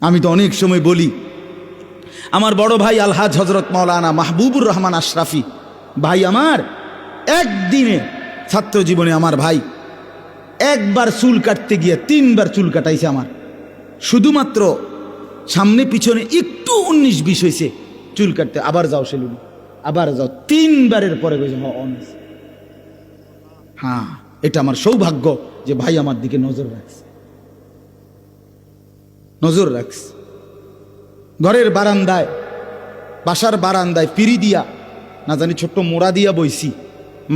আমি তো অনেক সময় বলি, আমার বড় ভাই আলহাজ হজরত মাওলানা মাহবুবুর রহমান আশরাফি ভাই আমার একদিনে ছাত্র জীবনে আমার ভাই একবার চুল কাটতে গিয়ে 3বার চুল কাটাইছে আমার। শুধুমাত্র সামনে পিছনে একটু 19-20 হয়েছে চুল কাটতে, আবার যাও সেলুন, আবার যাও, 3বারের পরে হ্যাঁ, এটা আমার সৌভাগ্য যে ভাই আমার দিকে নজর রাখছে। ঘরের বারান্দায়, বাসার বারান্দায় পিড়ি দিয়া না জানি ছোট্ট মোড়া দিয়া বইছি,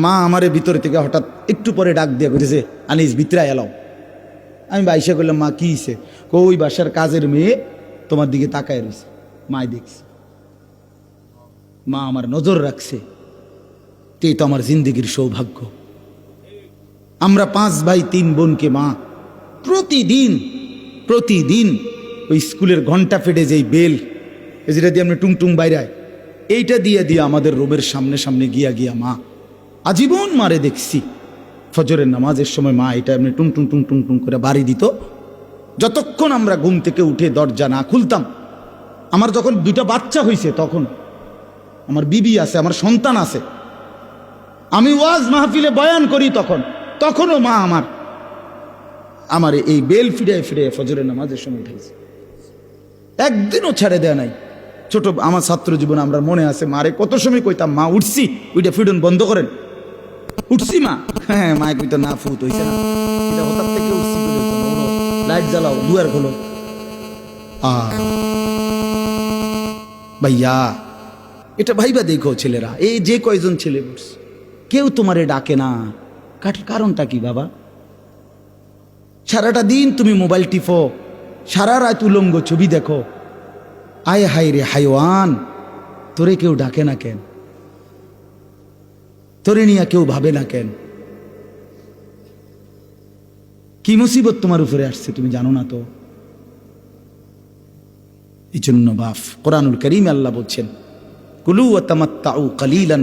মা আমারে ভিতরে থেকে হঠাৎ একটু পরে ডাক দিয়া করেছে, আনিস ভিতরে এলাও। আমি বাইসা করলাম, মা কি হইছে? ওই বাসার কাজের মেয়ে তোমার দিকে তাকায় রয়েছে, মাই দেখছি, মা আমার নজর রাখছে। এই তো আমার জিন্দগির সৌভাগ্য। আমরা 5 ভাই 3 বোনকে মা প্রতিদিন ওই স্কুলের ঘন্টা ফেটে যেই বেল, যেটা দিয়ে আমরা টুংটুং বাইরায়, এইটা দিয়ে আমাদের রুমের সামনে গিয়া মা আজীবন মারে দেখছি। ফজরের নামাজের সময় মা এটা এমনি টুংটুং টুংটুং টুং করে বাড়ি দিত, যতক্ষণ আমরা ঘুম থেকে উঠে দরজা না খুলতাম। আমার যখন 2টা বাচ্চা হয়েছে, তখন আমার বিবি আছে, আমার সন্তান আছে, আমি ওয়াজ মাহফিলে বয়ান করি, তখনও মা আমার এই বেল ফিরে ফজরের নামাজের সময় উঠেছে, একদিনও ছেড়ে দেয় নাই। ছোট আমার ছাত্র জীবন আমরা মনে আছে, মারে কত সময় কইতাম, মা উঠছি, ওইটা ফিডন বন্ধ করেন, উঠছি মা, হ্যাঁ মায় কইতো না, ফুট হইছে না, এটা হঠাৎ থেকে উঠছি, লাইট জ্বালাও, দুয়ার খোলো। ভাইয়া এটা ভাইবা দেখো ছেলেরা, এই যে কয়জন ছেলে বসছে, কেউ তোমারে ডাকে না, কারণটা কি বাবা? সারাটা দিন তুমি মোবাইল টিপো, সারা রাত উলঙ্গ ছবি দেখো, আয় হায় রে হাইওয়ান, তোরে কেউ ডাকে না কেন? তোরে নিয়ে কেউ ভাবে না কেন? কি মুসিবত তোমার উপরে আসছে তুমি জানো না তো? এই জন্য বাপ, কোরআনুল কারীমে আল্লাহ বলছেন, কুলু ওয়া তামাত্তাউ কালিলান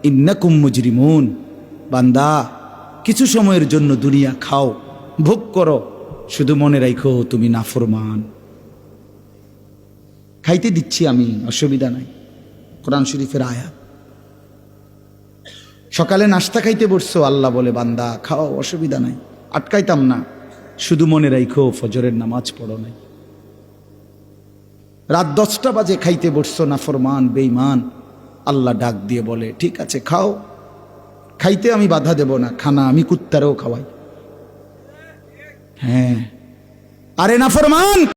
ইন্নাকুম মুজরিমুন। বান্দা, কিছু সময়ের জন্য দুনিয়া খাও, ভোগ করো, শুধু মনে রাখো তুমি নাফরমান। খাইতে দিচ্ছি আমি, অসুবিধা নাই, কোরআন শরীফের আয়াত। সকালে নাস্তা খাইতে বসছো, আল্লাহ বলে বান্দা খাও, অসুবিধা নাই, আটকাইতাম না, শুধু মনে রাখো ফজরের নামাজ পড়ো নাই। রাত 10টা বাজে খাইতে বসছো, নাফরমান বেঈমান, আল্লাহ ডাক দিয়ে বলে ঠিক আছে খাও, খাইতে আমি বাধা দেব না, খানা আমি কুত্তারেও খাওয়াই। হ্যাঁ, আরে নাফরমান।